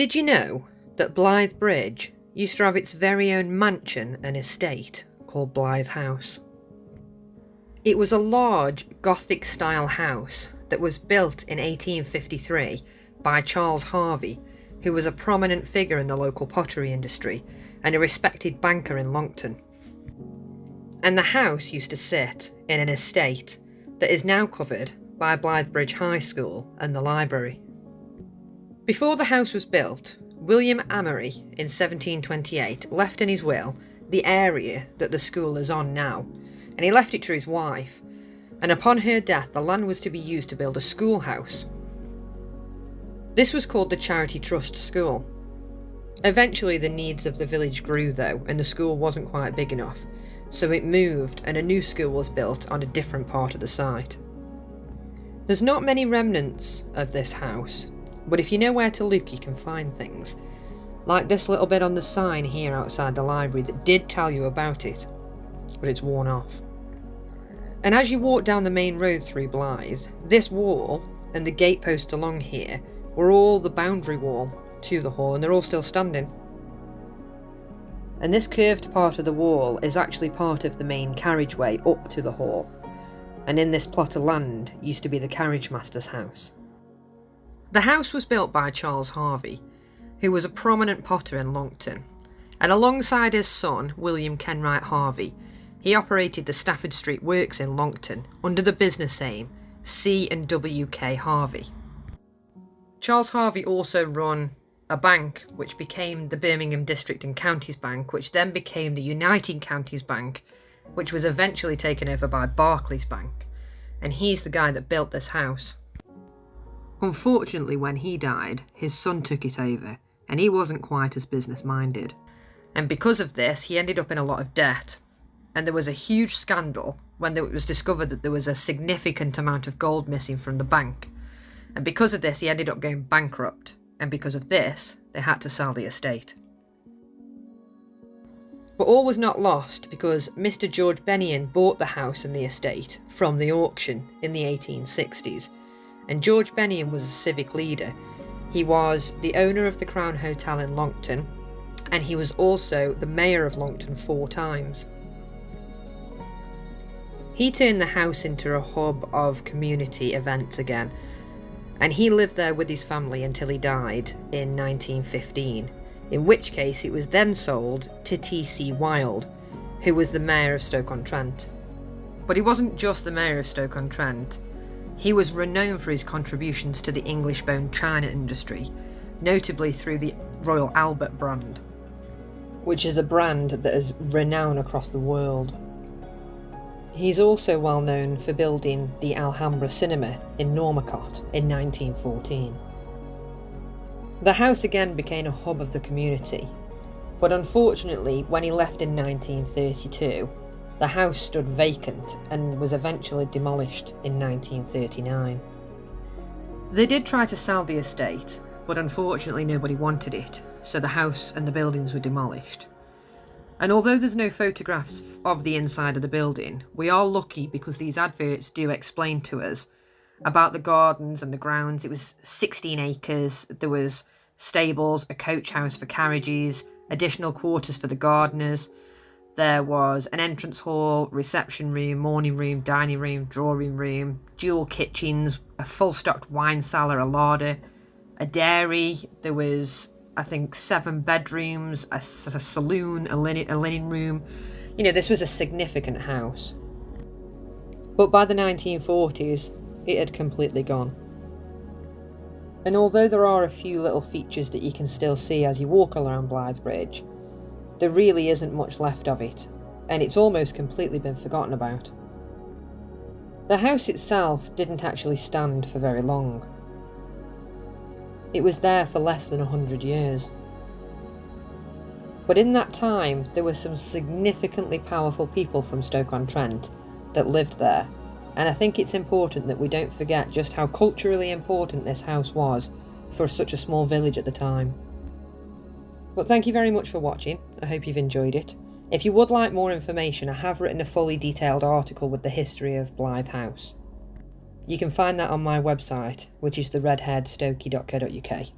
Did you know that Blythe Bridge used to have its very own mansion and estate called Blythe House? It was a large Gothic-style house that was built in 1853 by Charles Harvey, who was a prominent figure in the local pottery industry and a respected banker in Longton. And the house used to sit in an estate that is now covered by Blythe Bridge High School and the library. Before the house was built, William Amory in 1728 left in his will the area that the school is on now, and he left it to his wife, and upon her death the land was to be used to build a schoolhouse. This was called the Charity Trust School. Eventually the needs of the village grew though, and the school wasn't quite big enough, so it moved and a new school was built on a different part of the site. There's not many remnants of this house, but if you know where to look you can find things, like this little bit on the sign here outside the library that did tell you about it, but it's worn off. And as you walk down the main road through Blythe, this wall and the gateposts along here were all the boundary wall to the hall, and they're all still standing. And this curved part of the wall is actually part of the main carriageway up to the hall, and in this plot of land used to be the carriage master's house. The house was built by Charles Harvey, who was a prominent potter in Longton, and alongside his son, William Kenwright Harvey, he operated the Stafford Street Works in Longton under the business name C&W.K. Harvey. Charles Harvey also run a bank which became the Birmingham District and Counties Bank, which then became the United Counties Bank, which was eventually taken over by Barclays Bank, and he's the guy that built this house. Unfortunately, when he died, his son took it over, and he wasn't quite as business-minded. And because of this, he ended up in a lot of debt. And there was a huge scandal when it was discovered that there was a significant amount of gold missing from the bank. And because of this, he ended up going bankrupt. And because of this, they had to sell the estate. But all was not lost, because Mr. George Bennion bought the house and the estate from the auction in the 1860s. And George Bennion was a civic leader. He was the owner of the Crown Hotel in Longton, and he was also the mayor of Longton 4 times. He turned the house into a hub of community events again, and he lived there with his family until he died in 1915, in which case it was then sold to T.C. Wilde, who was the mayor of Stoke-on-Trent. But he wasn't just the mayor of Stoke-on-Trent. He was renowned for his contributions to the English bone china industry, notably through the Royal Albert brand, which is a brand that is renowned across the world. He's also well known for building the Alhambra Cinema in Normacott in 1914. The house again became a hub of the community, but unfortunately when he left in 1932, the house stood vacant and was eventually demolished in 1939. They did try to sell the estate, but unfortunately nobody wanted it, so the house and the buildings were demolished. And although there's no photographs of the inside of the building, we are lucky because these adverts do explain to us about the gardens and the grounds. It was 16 acres, there was stables, a coach house for carriages, additional quarters for the gardeners. There was an entrance hall, reception room, morning room, dining room, drawing room, dual kitchens, a full stocked wine cellar, a larder, a dairy. There was, I think, 7 bedrooms, a saloon, a linen room. You know, this was a significant house. But by the 1940s, it had completely gone. And although there are a few little features that you can still see as you walk around Blythe Bridge, there really isn't much left of it, and it's almost completely been forgotten about. The house itself didn't actually stand for very long. It was there for less than 100 years. But in that time, there were some significantly powerful people from Stoke-on-Trent that lived there, and I think it's important that we don't forget just how culturally important this house was for such a small village at the time. But thank you very much for watching. I hope you've enjoyed it. If you would like more information, I have written a fully detailed article with the history of Blythe House. You can find that on my website, which is theredhairedstokey.co.uk.